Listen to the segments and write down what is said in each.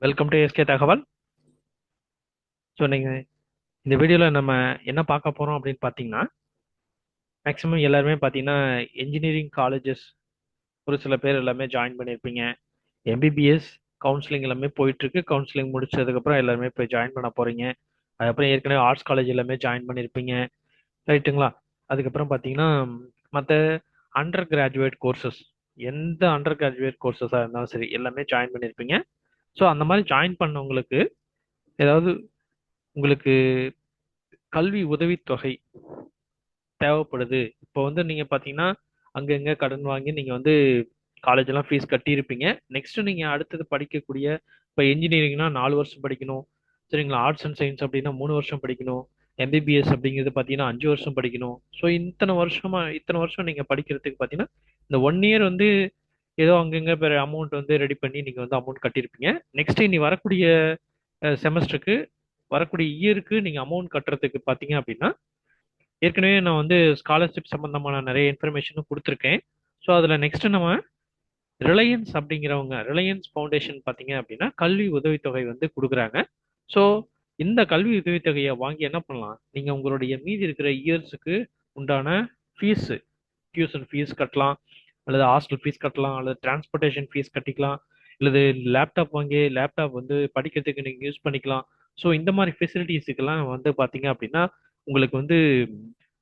Welcome to SK தகவல். So நீங்கள் இந்த வீடியோவில் நம்ம என்ன பார்க்க போகிறோம் அப்படின்னு பார்த்தீங்கன்னா, மேக்ஸிமம் எல்லாருமே பார்த்தீங்கன்னா என்ஜினியரிங் காலேஜஸ் ஒரு சில பேர் எல்லாமே ஜாயின் பண்ணியிருப்பீங்க. எம்பிபிஎஸ் கவுன்சிலிங் எல்லாமே போயிட்டுருக்கு. கவுன்சிலிங் முடிச்சதுக்கப்புறம் எல்லாருமே போய் ஜாயின் பண்ண போகிறீங்க. அதுக்கப்புறம் ஏற்கனவே ஆர்ட்ஸ் காலேஜ் எல்லாமே ஜாயின் பண்ணியிருப்பீங்க, ரைட்டுங்களா? அதுக்கப்புறம் பார்த்தீங்கன்னா மற்ற அண்டர் கிராஜுவேட் கோர்சஸ், எந்த அண்டர் கிராஜுவேட் கோர்சஸாக இருந்தாலும் சரி எல்லாமே ஜாயின் பண்ணியிருப்பீங்க. ஸோ அந்த மாதிரி ஜாயின் பண்ணவங்களுக்கு ஏதாவது உங்களுக்கு கல்வி உதவித்தொகை தேவைப்படுது. இப்போ வந்து நீங்க பாத்தீங்கன்னா அங்கங்க கடன் வாங்கி நீங்க வந்து காலேஜ் எல்லாம் ஃபீஸ் கட்டியிருப்பீங்க. நெக்ஸ்ட் நீங்க அடுத்தது படிக்கக்கூடிய, இப்போ இன்ஜினியரிங்னா 4 வருஷம் படிக்கணும், சரிங்களா? ஆர்ட்ஸ் அண்ட் சயின்ஸ் அப்படின்னா 3 வருஷம் படிக்கணும். எம்பிபிஎஸ் அப்படிங்கிறது பார்த்தீங்கன்னா 5 வருஷம் படிக்கணும். ஸோ இத்தனை வருஷம் நீங்க படிக்கிறதுக்கு பார்த்தீங்கன்னா இந்த 1 இயர் வந்து ஏதோ அங்கங்க வேற அமௌண்ட் வந்து ரெடி பண்ணி நீங்க வந்து அமௌண்ட் கட்டியிருப்பீங்க. நெக்ஸ்ட் இனி வரக்கூடிய செமஸ்டருக்கு, வரக்கூடிய இயருக்கு நீங்க அமௌண்ட் கட்டுறதுக்கு பார்த்தீங்க அப்படின்னா, ஏற்கனவே நான் வந்து ஸ்காலர்ஷிப் சம்பந்தமான நிறைய இன்ஃபர்மேஷனும் கொடுத்துருக்கேன். ஸோ அதில் நெக்ஸ்ட் நம்ம ரிலையன்ஸ் அப்படிங்கிறவங்க, ரிலையன்ஸ் ஃபவுண்டேஷன் பார்த்தீங்க அப்படின்னா கல்வி உதவித்தொகை வந்து கொடுக்குறாங்க. ஸோ இந்த கல்வி உதவித்தொகையை வாங்கி என்ன பண்ணலாம், நீங்கள் உங்களுடைய மீதி இருக்கிற இயர்ஸுக்கு உண்டான ஃபீஸு, டியூஷன் ஃபீஸ் கட்டலாம், அல்லது ஹாஸ்டல் ஃபீஸ் கட்டலாம், அல்லது டிரான்ஸ்போர்ட்டேஷன் ஃபீஸ் கட்டிக்கலாம், அல்லது லேப்டாப் வாங்கி லேப்டாப் வந்து படிக்கிறதுக்கு நீங்கள் யூஸ் பண்ணிக்கலாம். ஸோ இந்த மாதிரி ஃபெசிலிட்டிஸுக்கெல்லாம் வந்து பார்த்தீங்க அப்படின்னா உங்களுக்கு வந்து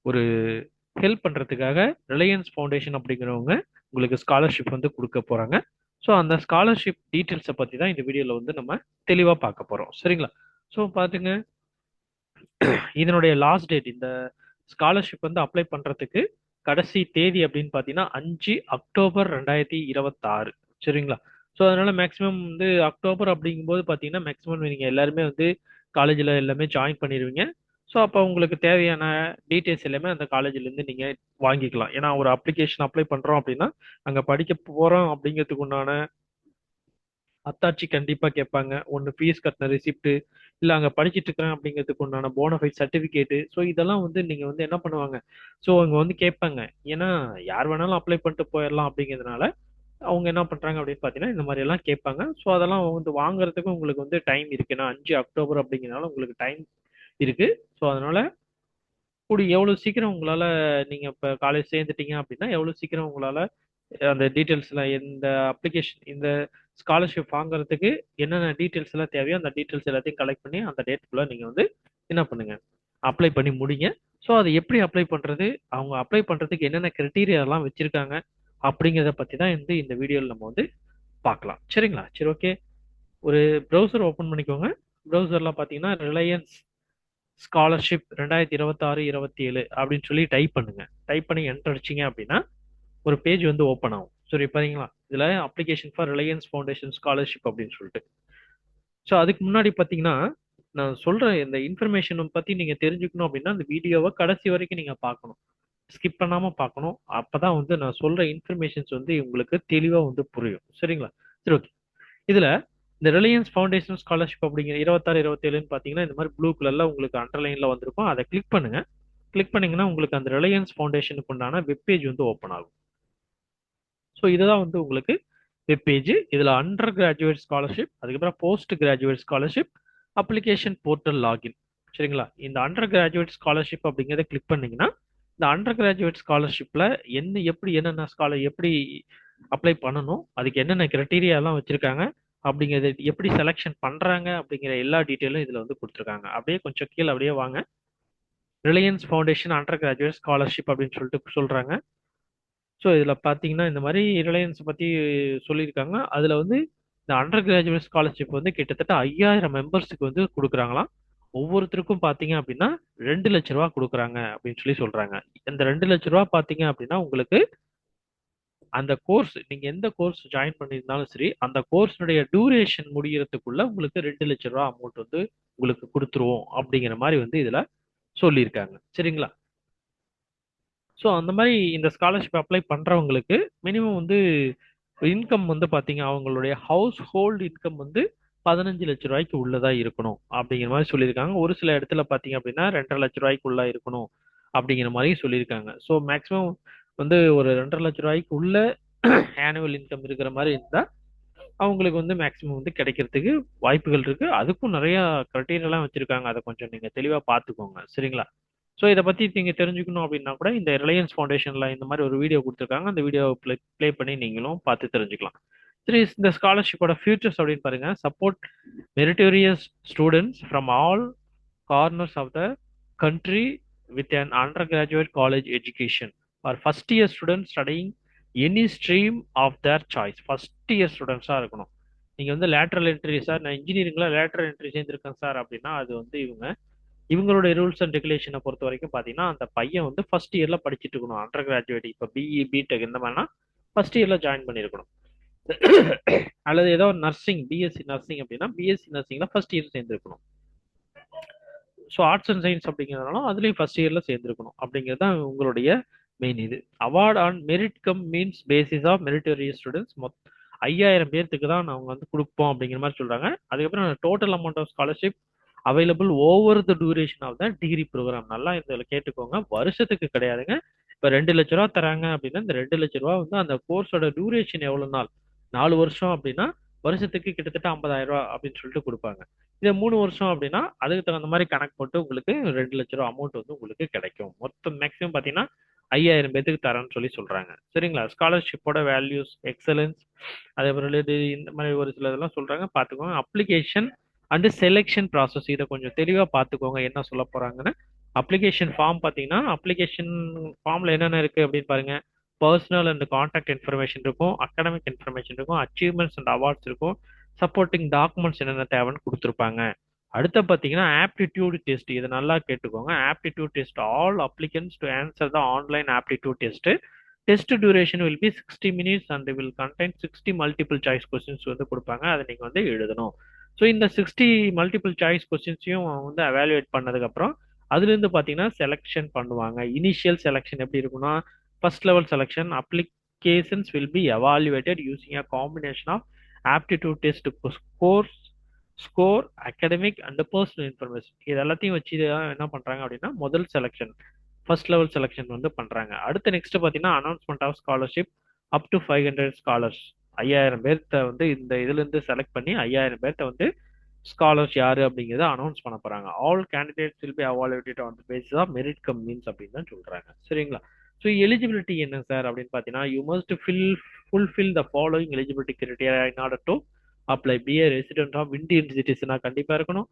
ஒரு ஹெல்ப் பண்ணுறதுக்காக ரிலையன்ஸ் ஃபவுண்டேஷன் அப்படிங்கிறவங்க உங்களுக்கு ஸ்காலர்ஷிப் வந்து கொடுக்க போகிறாங்க. ஸோ அந்த ஸ்காலர்ஷிப் டீட்டெயில்ஸை பற்றி தான் இந்த வீடியோவில் வந்து நம்ம தெளிவாக பார்க்க போகிறோம், சரிங்களா? ஸோ பார்த்துங்க, இதனுடைய லாஸ்ட் டேட், இந்த ஸ்காலர்ஷிப் வந்து அப்ளை பண்ணுறதுக்கு கடைசி தேதி அப்படின்னு பார்த்தீங்கன்னா 5 அக்டோபர் 2026, சரிங்களா? ஸோ அதனால மேக்ஸிமம் வந்து அக்டோபர் அப்படிங்கும்போது பார்த்தீங்கன்னா மேக்ஸிமம் நீங்கள் எல்லாருமே வந்து காலேஜில் எல்லாமே ஜாயின் பண்ணிடுவீங்க. ஸோ அப்போ உங்களுக்கு தேவையான டீட்டெயில்ஸ் எல்லாமே அந்த காலேஜ்லேருந்து நீங்கள் வாங்கிக்கலாம். ஏன்னா ஒரு அப்ளிகேஷன் அப்ளை பண்ணுறோம் அப்படின்னா அங்கே படிக்க போகிறோம் அப்படிங்கிறதுக்கு உண்டான அத்தாட்சி கண்டிப்பா கேட்பாங்க. ஒன்னு ஃபீஸ் கட்டின ரெசிப்ட், இல்ல அங்க படிச்சிட்டு இருக்கிறேன் அப்படிங்கிறதுக்கு உண்டான போனஃபைட் சர்டிபிகேட். ஸோ இதெல்லாம் வந்து நீங்க வந்து என்ன பண்ணுவாங்க, ஸோ அவங்க வந்து கேட்பாங்க. ஏன்னா யார் வேணாலும் அப்ளை பண்ணிட்டு போயிடலாம் அப்படிங்கிறதுனால அவங்க என்ன பண்றாங்க அப்படின்னு பாத்தீங்கன்னா இந்த மாதிரி எல்லாம் கேட்பாங்க. ஸோ அதெல்லாம் வந்து வாங்குறதுக்கு உங்களுக்கு வந்து டைம் இருக்கு. ஏன்னா 5 அக்டோபர் அப்படிங்கிறதுனால உங்களுக்கு டைம் இருக்கு. ஸோ அதனால எவ்வளவு சீக்கிரம் உங்களால, நீங்க இப்ப காலேஜ் சேர்ந்துட்டீங்க அப்படின்னா எவ்வளவு சீக்கிரம் உங்களால அந்த டீட்டெயில்ஸ்ல, இந்த அப்ளிகேஷன், இந்த ஸ்காலர்ஷிப் வாங்குறதுக்கு என்னென்ன டீட்டெயில்ஸ் எல்லாம் தேவையோ அந்த டீட்டெயில்ஸ் எல்லாத்தையும் கலெக்ட் பண்ணி அந்த டேட்குள்ள நீங்க வந்து என்ன பண்ணுங்க, அப்ளை பண்ணி முடிங்க. ஸோ அதை எப்படி அப்ளை பண்றது, அவங்க அப்ளை பண்றதுக்கு என்னென்ன கிரைட்டீரியா எல்லாம் வச்சிருக்காங்க அப்படிங்கிறத பத்தி தான் வந்து இந்த வீடியோவில் நம்ம வந்து பார்க்கலாம், சரிங்களா? சரி, ஓகே. ஒரு ப்ரௌசர் ஓப்பன் பண்ணிக்கோங்க. ப்ரௌசர்ல பார்த்தீங்கன்னா ரிலையன்ஸ் ஸ்காலர்ஷிப் 2026-27 அப்படின்னு சொல்லி டைப் பண்ணுங்க. டைப் பண்ணி என்டர் அடிச்சீங்க அப்படின்னா ஒரு பேஜ் வந்து ஓப்பன் ஆகும். சரி, பாத்தீங்களா? இதுல application for Reliance foundation scholarship அப்படின்னு சொல்லிட்டு. ஸோ அதுக்கு முன்னாடி பாத்தீங்கன்னா நான் சொல்ற இந்த இன்ஃபர்மேஷன் பத்தி நீங்க தெரிஞ்சுக்கணும் அப்படின்னா அந்த வீடியோவை கடைசி வரைக்கும் நீங்க பார்க்கணும், ஸ்கிப் பண்ணாம பார்க்கணும். அப்பதான் வந்து நான் சொல்ற இன்ஃபர்மேஷன்ஸ் வந்து உங்களுக்கு தெளிவா வந்து புரியும், சரிங்களா? சரி, ஓகே. இதுல இந்த ரிலையன்ஸ் ஃபவுண்டேஷன் ஸ்காலர்ஷிப் அப்படிங்கிற 26-27ன்னு பாத்தீங்கன்னா இந்த மாதிரி ப்ளூ கலர்ல உங்களுக்கு அண்டர்லைன்ல வந்திருக்கும். அதை கிளிக் பண்ணுங்க. கிளிக் பண்ணீங்கன்னா உங்களுக்கு அந்த ரிலையன்ஸ் ஃபவுண்டேஷனுக்கு உண்டான வெப் பேஜ் வந்து ஓப்பன் ஆகும். ஸோ இதுதான் வந்து உங்களுக்கு வெப் பேஜ். இதில் அண்டர் கிராஜுவேட் ஸ்காலர்ஷிப், அதுக்கப்புறம் post graduate scholarship, application portal login, சரிங்களா? இந்த அண்டர் கிராஜுவேட் ஸ்காலர்ஷிப் அப்படிங்கிறத கிளிக் பண்ணீங்கன்னா இந்த அண்டர் கிராஜுவேட் ஸ்காலர்ஷிப்பில் என்னென்ன ஸ்காலர் எப்படி அப்ளை பண்ணணும், அதுக்கு என்னென்ன கிரைட்டீரியா எல்லாம் வச்சிருக்காங்க, அப்படிங்கிறது எப்படி செலெக்ஷன் பண்றாங்க அப்படிங்கிற எல்லா டீட்டெயிலும் இதுல வந்து கொடுத்துருக்காங்க. அப்படியே கொஞ்சம் கீழே அப்படியே வாங்க. Reliance foundation under graduate scholarship அப்படின்னு சொல்லிட்டு சொல்றாங்க. ஸோ இதில் பார்த்தீங்கன்னா இந்த மாதிரி ரிலையன்ஸ் பற்றி சொல்லியிருக்காங்க. அதில் வந்து இந்த அண்டர் கிராஜுவேட் ஸ்காலர்ஷிப் வந்து கிட்டத்தட்ட 5000 மெம்பர்ஸுக்கு வந்து கொடுக்குறாங்களாம். ஒவ்வொருத்தருக்கும் பார்த்தீங்க அப்படின்னா 2 லட்ச ரூபா கொடுக்குறாங்க அப்படின்னு சொல்லி சொல்றாங்க. இந்த 2 லட்ச ரூபா பார்த்தீங்க அப்படின்னா உங்களுக்கு அந்த கோர்ஸ், நீங்க எந்த கோர்ஸ் ஜாயின் பண்ணியிருந்தாலும் சரி அந்த கோர்ஸினுடைய டியூரேஷன் முடியறதுக்குள்ள உங்களுக்கு 2 லட்ச ரூபா அமௌண்ட் வந்து உங்களுக்கு கொடுத்துருவோம் அப்படிங்கிற மாதிரி வந்து இதுல சொல்லியிருக்காங்க, சரிங்களா? ஸோ அந்த மாதிரி இந்த ஸ்காலர்ஷிப் அப்ளை பண்றவங்களுக்கு மினிமம் வந்து இன்கம் வந்து பாத்தீங்க, அவங்களுடைய ஹவுஸ் ஹோல்டு இன்கம் வந்து 15 லட்ச ரூபாய்க்கு உள்ளதா இருக்கணும் அப்படிங்கிற மாதிரி சொல்லியிருக்காங்க. ஒரு சில இடத்துல பாத்தீங்க அப்படின்னா 2.5 லட்ச ரூபாய்க்குள்ள இருக்கணும் அப்படிங்கிற மாதிரி சொல்லியிருக்காங்க. ஸோ மேக்ஸிமம் வந்து ஒரு 2.5 லட்ச ரூபாய்க்கு உள்ள ஆனுவல் இன்கம் இருக்கிற மாதிரி இருந்தா அவங்களுக்கு வந்து மேக்ஸிமம் வந்து கிடைக்கிறதுக்கு வாய்ப்புகள் இருக்கு. அதுக்கும் நிறைய கிரைட்டீரியாலாம் வச்சிருக்காங்க. அதை கொஞ்சம் நீங்க தெளிவா பார்த்துக்கோங்க. சரிங்களா? ஸோ இதை பத்தி நீங்க தெரிஞ்சுக்கணும் அப்படின்னா கூட இந்த ரிலையன்ஸ் ஃபவுண்டேஷன்ல இந்த மாதிரி ஒரு வீடியோ கொடுத்துருக்காங்க. அந்த வீடியோ ப்ளே பண்ணி நீங்களும் பார்த்து தெரிஞ்சுக்கலாம். சரி, இந்த ஸ்காலர்ஷிப்போட ஃபியூச்சர்ஸ் அப்படின்னு பாருங்க. Support meritorious students from all corners of the country with an undergraduate college education or first year students studying any stream of their choice. first year ஸ்டூடெண்ட்ஸாக இருக்கணும். நீங்கள் வந்து லேட்ரல் என்ட்ரி சார், நான் இன்ஜினியரிங்கில் லேட்ரல் என்ட்ரி சேர்ந்துருக்கேன் சார் அப்படின்னா அது வந்து இவங்களுடைய rules and ரெகுலேஷனை பொறுத்த வரைக்கும் பார்த்தீங்கன்னா அந்த பையன் வந்து ஃபர்ஸ்ட் இயரில் படிச்சுட்டு இருக்கணும். அண்டர் கிராஜுவேட் இப்போ பிஇ பிடெக் இந்த மாதிரினா ஃபர்ஸ்ட் இயரில் ஜாயின் பண்ணியிருக்கணும். அல்லது ஏதோ நர்சிங் பிஎஸ்சி நர்சிங் அப்படின்னா பிஎஸ்சி நர்சிங்கில் ஃபர்ஸ்ட் இயர் சேர்ந்துருக்கணும். ஸோ ஆர்ட்ஸ் அண்ட் சயின்ஸ் அப்படிங்கிறதுனால அதுலேயும் ஃபர்ஸ்ட் இயரில் சேர்ந்துருக்கணும் அப்படிங்கிறது தான் உங்களுடைய மெயின் இது. Award on merit cum means basis of meritorious students 5000 பேர்த்துக்கு தான் அவங்க வந்து கொடுப்போம் அப்படிங்கிற மாதிரி சொல்கிறாங்க. அதுக்கப்புறம் total amount of scholarship available over the duration of the degree programme. நல்லா இதில் கேட்டுக்கோங்க, வருஷத்துக்கு கிடையாதுங்க. இப்போ 2 லட்ச ரூபா தராங்க அப்படின்னா இந்த 2 லட்ச ரூபா வந்து அந்த கோர்ஸோட டியூரேஷன் எவ்வளோ நாள், 4 வருஷம் அப்படின்னா வருஷத்துக்கு கிட்டத்தட்ட 50,000 ரூபா அப்படின்னு சொல்லிட்டு கொடுப்பாங்க. இதே 3 வருஷம் அப்படின்னா அதுக்கு தகுந்த மாதிரி கணக்கு போட்டு உங்களுக்கு 2 லட்ச ரூபா அமௌண்ட் வந்து உங்களுக்கு கிடைக்கும். மொத்தம் மேக்ஸிமம் பார்த்தீங்கன்னா 5000 பேத்துக்கு தரேன்னு சொல்லி சொல்றாங்க. சரிங்களா? ஸ்காலர்ஷிப்போட வேல்யூஸ் எக்ஸலன்ஸ் அதே மாதிரி இந்த மாதிரி ஒரு சில இதெல்லாம் சொல்றாங்க, பார்த்துக்கோங்க. அப்ளிகேஷன் அண்ட் செலெக்ஷன் ப்ராசஸ் இதை கொஞ்சம் தெளிவாக பார்த்துக்கோங்க என்ன சொல்ல போறாங்கன்னு. அப்ளிகேஷன் ஃபார்ம் பார்த்தீங்கன்னா அப்ளிகேஷன் ஃபார்ம்ல என்னென்ன இருக்கு அப்படின்னு பாருங்க. பர்சனல் அண்ட் கான்டாக்ட் இன்ஃபர்மேஷன் இருக்கும், அகாடமிக் இன்ஃபர்மேஷன் இருக்கும், அச்சீவ்மெண்ட்ஸ் அண்ட் அவார்ட்ஸ் இருக்கும், சப்போர்ட்டிங் டாக்குமெண்ட்ஸ் என்னென்ன தேவைன்னு கொடுத்துருப்பாங்க. அடுத்து பார்த்தீங்கன்னா ஆப்டிடியூட் டெஸ்ட். இதை நல்லா கேட்டுக்கோங்க. Aptitude test all applicants to answer the online aptitude test. Test duration will be 60 minutes and will contain 60 multiple choice questions வந்து கொடுப்பாங்க. அதை நீங்கள் வந்து எழுதணும். ஸோ இந்த 60 மல்டிபிள் சாய்ஸ் கொஸ்டின்ஸையும் வந்து அவாலுவேட் பண்ணதுக்கப்புறம் அதுலேருந்து பார்த்தீங்கன்னா செலெக்ஷன் பண்ணுவாங்க. இனிஷியல் செலெக்ஷன் எப்படி இருக்குன்னா first level selection applications will be evaluated using a combination of aptitude test score academic and personal information. இது எல்லாத்தையும் வச்சு என்ன பண்ணுறாங்க அப்படின்னா முதல் செலெக்ஷன் ஃபர்ஸ்ட் லெவல் செலெக்ஷன் வந்து பண்ணுறாங்க. அடுத்து நெக்ஸ்ட் பார்த்தீங்கன்னா announcement of scholarship up to 500 scholars. 5000 பேர்த்த வந்து இந்த இதுலேருந்து செலக்ட் பண்ணி 5000 பேர்த்த வந்து ஸ்காலர்ஸ் யாரு அப்படிங்கிறத அனௌன்ஸ் பண்ண போறாங்க. All candidates will be evaluated on the basis of merit cum means அப்படின்னு தான் சொல்றாங்க. சரிங்களா? ஸோ எலிஜிபிலிட்டி என்ன சார் அப்படின்னு பார்த்தீங்கன்னா you must fulfil the following eligibility criteria in order to apply. Be a resident of Indian சிட்டிசனா கண்டிப்பா இருக்கணும்.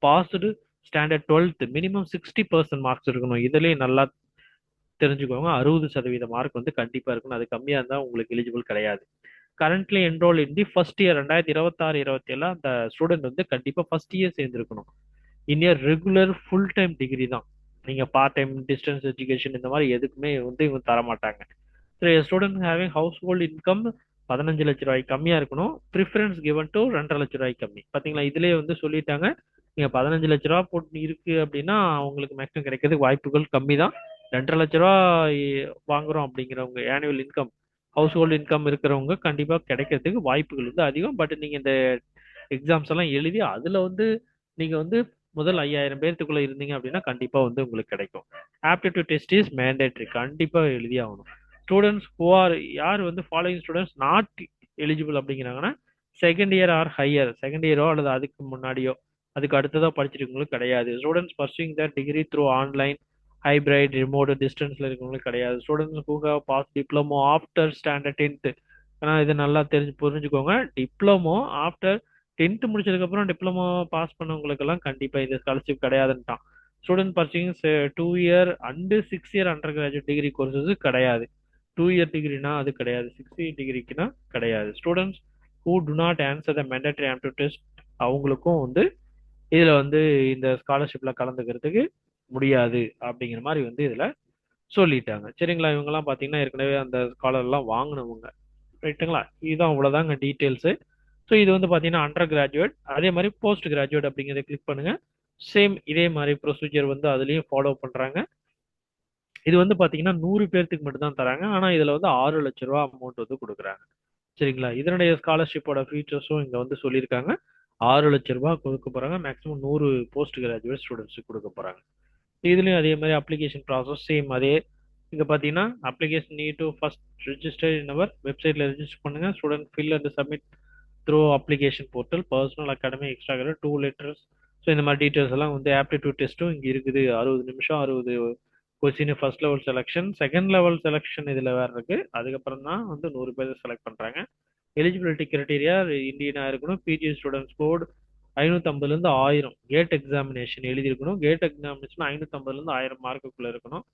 Passed standard 12th minimum 60% marks இருக்கணும். இதுலயும் நல்லா தெரிஞ்சுக்கோங்க, 60% மார்க் வந்து கண்டிப்பா இருக்கணும். அது கம்மியா இருந்தா உங்களுக்கு எலிஜிபிள் கிடையாது. Currently enrol in the first year 2026-27 அந்த ஸ்டூடெண்ட் வந்து கண்டிப்பா ஃபர்ஸ்ட் இயர் சேர்ந்துருக்கணும். In year regular full time degree தான். நீங்க பார்ட் டைம் டிஸ்டன்ஸ் எஜுகேஷன் இந்த மாதிரி எதுக்குமே வந்து இவங்க தர மாட்டாங்க. Student having house hold income 15 லட்ச ரூபாய்க்கு கம்மியா இருக்கணும். ப்ரிஃபரன்ஸ் கிவன் டு 2.5 லட்ச ரூபாய்க்கு கம்மி. பாத்தீங்களா? இதுலயே வந்து சொல்லிட்டாங்க, நீங்க 15 லட்ச ரூபா போட்டு இருக்கு அப்படின்னா உங்களுக்கு மேக்ஸிமம் கிடைக்கிறதுக்கு வாய்ப்புகள் கம்மி தான். 2.5 லட்ச ரூபா வாங்குறோம் அப்படிங்கிறவங்க annual income house hold income இருக்கிறவங்க கண்டிப்பா கிடைக்கிறதுக்கு வாய்ப்புகள் வந்து அதிகம். பட் நீங்க இந்த எக்ஸாம்ஸ் எல்லாம் எழுதி அதுல வந்து நீங்க வந்து முதல் 5000 பேர்த்துக்குள்ள இருந்தீங்க அப்படின்னா கண்டிப்பா வந்து உங்களுக்கு கிடைக்கும். ஆப்டிடியூட் டெஸ்ட் இஸ் மேண்டேட்ரி, கண்டிப்பா எழுதி ஆகணும். ஸ்டூடெண்ட்ஸ் ஹூ ஆர் யார் வந்து ஃபாலோயிங் ஸ்டூடெண்ட்ஸ் நாட் எலிஜிபிள் அப்படிங்கிறாங்கன்னா second year or higher, second இயரோ அல்லது அதுக்கு முன்னாடியோ அதுக்கு அடுத்ததோ படிச்சிருக்கவங்களுக்கு கிடையாது. Students pursuing the degree through online hybrid remote டிஸ்டன்ஸ்ல இருக்கவங்களுக்கு கிடையாது. Students who have pass diploma after standard 10th. ஆனால் இது நல்லா புரிஞ்சுக்கோங்க, டிப்ளமோ ஆஃப்டர் 10th முடிச்சதுக்கு அப்புறம் டிப்ளமோ பாஸ் பண்ணவங்களுக்கெல்லாம் கண்டிப்பா இந்த ஸ்காலர்ஷிப் கிடையாதுன்ட்டான். Student pursuing 2 year and 6 year undergraduate degree courses கிடையாது. 2 இயர் டிகிரினா அது கிடையாது, 6 இயர் டிகிரிக்குனா கிடையாது. Students who to not answer the mandatory aptitude test அவங்களுக்கும் வந்து இதுல வந்து இந்த ஸ்காலர்ஷிப்ல கலந்துக்கிறதுக்கு முடியாது அப்படிங்கிற மாதிரி வந்து இதுல சொல்லிட்டாங்க. சரிங்களா? இவங்கெல்லாம் பாத்தீங்கன்னா ஏற்கனவே அந்த ஸ்காலர் எல்லாம் வாங்கினவங்க. ரைட்டுங்களா? இதுதான் அவ்வளவுதாங்க டீட்டெயில்ஸ். ஸோ இது வந்து பாத்தீங்கன்னா அண்டர் கிராஜுவேட். அதே மாதிரி போஸ்ட் கிராஜுவேட் அப்படிங்கிறத கிளிக் பண்ணுங்க. சேம் இதே மாதிரி ப்ரொசீஜர் வந்து அதுலயும் ஃபாலோ பண்றாங்க. இது வந்து பாத்தீங்கன்னா 100 பேர்த்துக்கு மட்டும் தான் தராங்க. ஆனா இதுல வந்து 6 லட்ச ரூபா அமௌண்ட் வந்து கொடுக்குறாங்க. சரிங்களா? இதனுடைய ஸ்காலர்ஷிப்போட ஃபீச்சர்ஸும் இங்க வந்து சொல்லியிருக்காங்க. 6 லட்ச ரூபாய் கொடுக்க போறாங்க. மேக்ஸிமம் 100 போஸ்ட் கிராஜுவேட் ஸ்டூடெண்ட்ஸுக்கு கொடுக்க போறாங்க. இதுலயும் அதே மாதிரி அப்ளிகேஷன் ப்ராசஸ் சேம் அதே. இங்க பாத்தீங்கன்னா application need to first register in our வெப்சைட்ல ரெஜிஸ்டர் பண்ணுங்க. Student fill and submit through application portal, personal academy, extra curricular, 2 letters. So இந்த மாதிரி டீட்டெயில்ஸ் எல்லாம் வந்து ஆப்டிடியூட் டெஸ்ட்டும் இங்கே இருக்குது. 60 நிமிஷம் 60 question first level selection, second level selection இதில் வேற இருக்கு. அதுக்கப்புறம் தான் வந்து 100 பேர் செலக்ட் பண்ணுறாங்க. எலிஜிபிலிட்டி கிரைட்டீரியா இந்தியனாக இருக்கணும். பிஜி ஸ்டூடெண்ட்ஸ் கோட் 550லேருந்து 1000 கேட் எக்ஸாமினேஷன் எழுதியிருக்கணும். கேட் எக்ஸாமினேஷன் 550லேருந்து 1000 மார்க்குக்குள்ளே இருக்கணும்.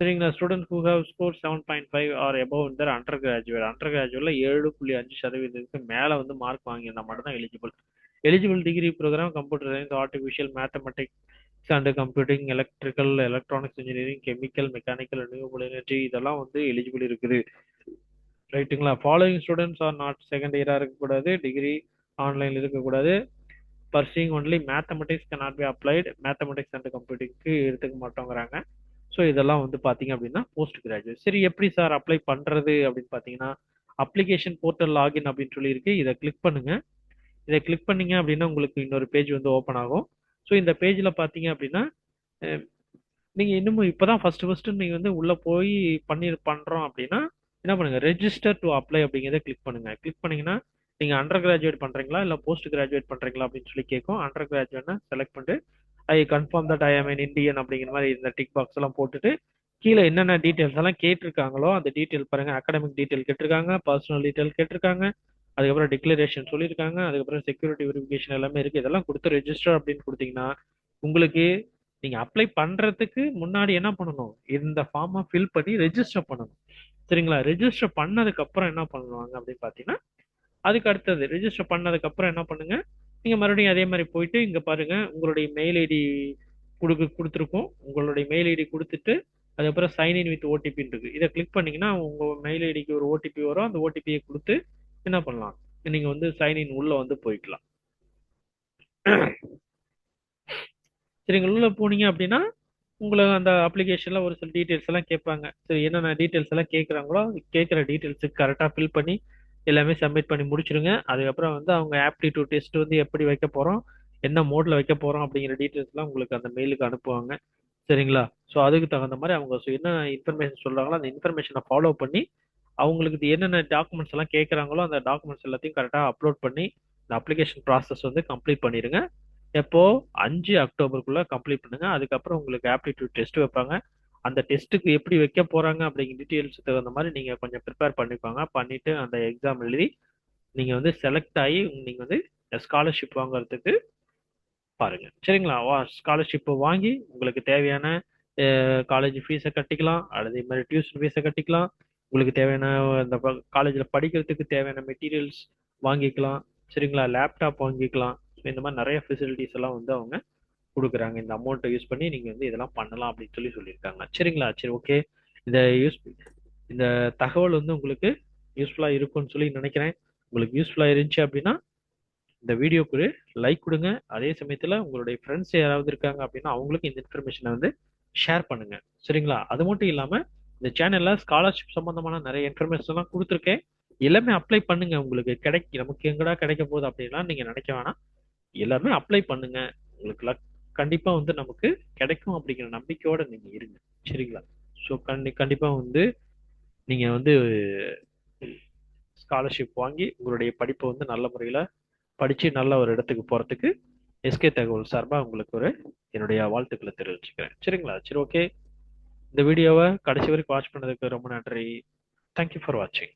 சரிங்களா? Student who have score 7.5 or above இந்த அண்டர் கிராஜுவேட், அண்டர் கிராஜுவேட்ல 7.5% மேலே வந்து மார்க் வாங்கியிருந்தா மட்டும் தான் eligible. Eligible degree program computer science, artificial mathematics and computing, electrical, electronics engineering, chemical, mechanical, renewable energy இதெல்லாம் வந்து எலிஜிபிள் இருக்குது. ரைட்டுங்களா? Following students are not second இயராக இருக்கக்கூடாது, டிகிரி ஆன்லைனில் இருக்கக்கூடாது, pursuing only mathematics cannot be applied, mathematics and கம்ப்யூட்டிங்க்கு எடுத்துக்க மாட்டோங்கிறாங்க. ஸோ இதெல்லாம் வந்து பார்த்தீங்க அப்படின்னா போஸ்ட் கிராஜுவேட். சரி, எப்படி சார் அப்ளை பண்ணுறது அப்படின்னு பார்த்தீங்கன்னா, அப்ளிகேஷன் போர்ட்டல் லாகின் அப்படின்னு சொல்லியிருக்கு. இதை கிளிக் பண்ணுங்க. இதை கிளிக் பண்ணீங்க அப்படின்னா உங்களுக்கு இன்னொரு பேஜ் வந்து ஓப்பன் ஆகும். ஸோ இந்த பேஜில் பார்த்தீங்க அப்படின்னா நீங்கள் இன்னமும் இப்போ தான் ஃபஸ்ட்டு நீங்கள் வந்து உள்ளே போய் பண்ணுறோம் அப்படின்னா என்ன பண்ணுங்க, ரெஜிஸ்டர் டு அப்ளை அப்படிங்கிறத கிளிக் பண்ணுங்க. கிளிக் பண்ணீங்கன்னா நீங்கள் அண்டர் கிராஜுவேட் பண்ணுறீங்களா இல்லை போஸ்ட் கிராஜுவேட் பண்ணுறீங்களா அப்படின்னு சொல்லி கேட்கும். அண்டர் கிராஜுவேட்னா செலக்ட் பண்ணிட்டு ஐ கன்ஃபார்ம் தட் ஐ ஆம் an இந்தியன் அப்படிங்கிற மாதிரி இந்த டிக் பாக்ஸ் எல்லாம் போட்டுட்டு கீழே என்னென்ன டீட்டெயில்ஸ் எல்லாம் கேட்டிருக்காங்களோ அந்த டீட்டெயில் பாருங்க. அகாடமிக் டீட்டெயில் கேட்டிருக்காங்க, பர்சனல் டீட்டெயில் கேட்டிருக்காங்க, அதுக்கப்புறம் டிக்ளரேஷன் சொல்லியிருக்காங்க, அதுக்கப்புறம் செக்யூரிட்டி வெரிஃபிகேஷன் எல்லாமே இருக்கு. இதெல்லாம் கொடுத்து ரெஜிஸ்டர் அப்படின்னு கொடுத்தீங்கன்னா உங்களுக்கு நீங்க அப்ளை பண்றதுக்கு முன்னாடி என்ன பண்ணணும், இந்த ஃபார்மை ஃபில் பண்ணி ரெஜிஸ்டர் பண்ணணும். சரிங்களா? ரெஜிஸ்டர் பண்ணதுக்கு அப்புறம் என்ன பண்ணுவாங்க அப்படின்னு பாத்தீங்கன்னா, அதுக்கு அடுத்தது ரெஜிஸ்டர் பண்ணதுக்கு அப்புறம் என்ன பண்ணுங்க, நீங்க மறுபடியும் அதே மாதிரி போயிட்டு இங்க பாருங்க உங்களுடைய மெயில் ஐடி கொடுத்துருக்கோம். உங்களுடைய மெயில் ஐடி கொடுத்துட்டு அதுக்கப்புறம் சைன்இன் வித் ஓடிபின்னு இருக்கு. இதை கிளிக் பண்ணீங்கன்னா உங்க மெயில் ஐடிக்கு ஒரு ஓடிபி வரும். அந்த ஓடிபியை கொடுத்து என்ன பண்ணலாம், நீங்க வந்து சைன்இன் உள்ள வந்து போய்க்கலாம். சரிங்க, உள்ள போனீங்க அப்படின்னா உங்களுக்கு அந்த அப்ளிகேஷன்ல ஒரு சில டீட்டெயில்ஸ் எல்லாம் கேட்பாங்க. சரி, என்னென்ன டீட்டெயில்ஸ் எல்லாம் கேட்குறாங்களோ கேட்குற டீட்டெயில்ஸுக்கு கரெக்டாக ஃபில் பண்ணி எல்லாமே சப்மிட் பண்ணி முடிச்சிருங்க. அதுக்கப்புறம் வந்து அவங்க ஆப்டிடியூட் டெஸ்ட் வந்து எப்படி வைக்க போகிறோம், என்ன மோட்ல வைக்க போகிறோம் அப்படிங்கிற டீட்டெயில்ஸ்லாம் உங்களுக்கு அந்த மெயிலுக்கு அனுப்புவாங்க. சரிங்களா? ஸோ அதுக்கு தகுந்த மாதிரி அவங்க என்ன இன்ஃபர்மேஷன் சொல்கிறாங்களோ அந்த இன்ஃபர்மேஷனை ஃபாலோ பண்ணி அவங்களுக்கு இது என்னென்ன டாக்குமெண்ட்ஸ் எல்லாம் கேட்குறாங்களோ அந்த டாக்குமெண்ட்ஸ் எல்லாத்தையும் கரெக்டாக அப்லோட் பண்ணி இந்த அப்ளிகேஷன் ப்ராசஸ் வந்து கம்ப்ளீட் பண்ணிடுங்க. எப்போ 5 அக்டோபருக்குள்ள கம்ப்ளீட் பண்ணுங்க. அதுக்கப்புறம் உங்களுக்கு ஆப்டிடியூட் டெஸ்ட் வைப்பாங்க. அந்த டெஸ்ட்டுக்கு எப்படி வைக்க போறாங்க அப்படிங்கிற டீட்டெயில்ஸ் தகுந்த மாதிரி நீங்க கொஞ்சம் ப்ரிப்பேர் பண்ணிக்கோங்க. பண்ணிட்டு அந்த எக்ஸாம் எழுதி நீங்க வந்து செலக்ட் ஆகி நீங்க வந்து ஸ்காலர்ஷிப் வாங்குறதுக்கு பாருங்க. சரிங்களா? ஸ்காலர்ஷிப் வாங்கி உங்களுக்கு தேவையான காலேஜ் ஃபீஸை கட்டிக்கலாம், அல்லது இது மாதிரி டியூஷன் ஃபீஸை கட்டிக்கலாம். உங்களுக்கு தேவையான அந்த காலேஜில் படிக்கிறதுக்கு தேவையான மெட்டீரியல்ஸ் வாங்கிக்கலாம். சரிங்களா? லேப்டாப் வாங்கிக்கலாம். இந்த மாதிரி நிறைய ஃபெசிலிட்டிஸ் எல்லாம் வந்து அவங்க கொடுக்குறாங்க. இந்த அமௌண்ட்டை யூஸ் பண்ணி நீங்க வந்து இதெல்லாம் பண்ணலாம் அப்படின்னு சொல்லியிருக்காங்க. சரிங்களா? சரி, ஓகே. இந்த இந்த தகவல் வந்து உங்களுக்கு யூஸ்ஃபுல்லா இருக்கும்னு சொல்லி நினைக்கிறேன். உங்களுக்கு யூஸ்ஃபுல்லா இருந்துச்சு அப்படின்னா இந்த வீடியோக்கு ஒரு லைக் கொடுங்க. அதே சமயத்துல உங்களுடைய ஃப்ரெண்ட்ஸ் யாராவது இருக்காங்க அப்படின்னா அவங்களுக்கு இந்த இன்ஃபர்மேஷனை வந்து ஷேர் பண்ணுங்க. சரிங்களா? அது மட்டும் இல்லாம இந்த சேனல்ல ஸ்காலர்ஷிப் சம்பந்தமான நிறைய இன்ஃபர்மேஷன் எல்லாம் கொடுத்துருக்கேன். எல்லாமே அப்ளை பண்ணுங்க. உங்களுக்கு நமக்கு எங்கடா கிடைக்க போகுது அப்படின்னா நீங்க நினைக்க வேணாம். எல்லாமே அப்ளை பண்ணுங்க. உங்களுக்கு கண்டிப்பா வந்து நமக்கு கிடைக்கும் அப்படிங்கிற நம்பிக்கையோட நீங்க இருங்க. சரிங்களா? ஸோ கண்டிப்பா வந்து நீங்க வந்து ஸ்காலர்ஷிப் வாங்கி உங்களுடைய படிப்பை வந்து நல்ல முறையில படிச்சு நல்ல ஒரு இடத்துக்கு போறதுக்கு எஸ்கே தகவல் சார்பா உங்களுக்கு ஒரு என்னுடைய வாழ்த்துக்களை தெரிவிச்சுக்கிறேன். சரிங்களா? சரி, ஓகே. இந்த வீடியோவை கடைசி வரைக்கும் வாட்ச் பண்ணதுக்கு ரொம்ப நன்றி. தேங்க்யூ ஃபார் வாட்சிங்.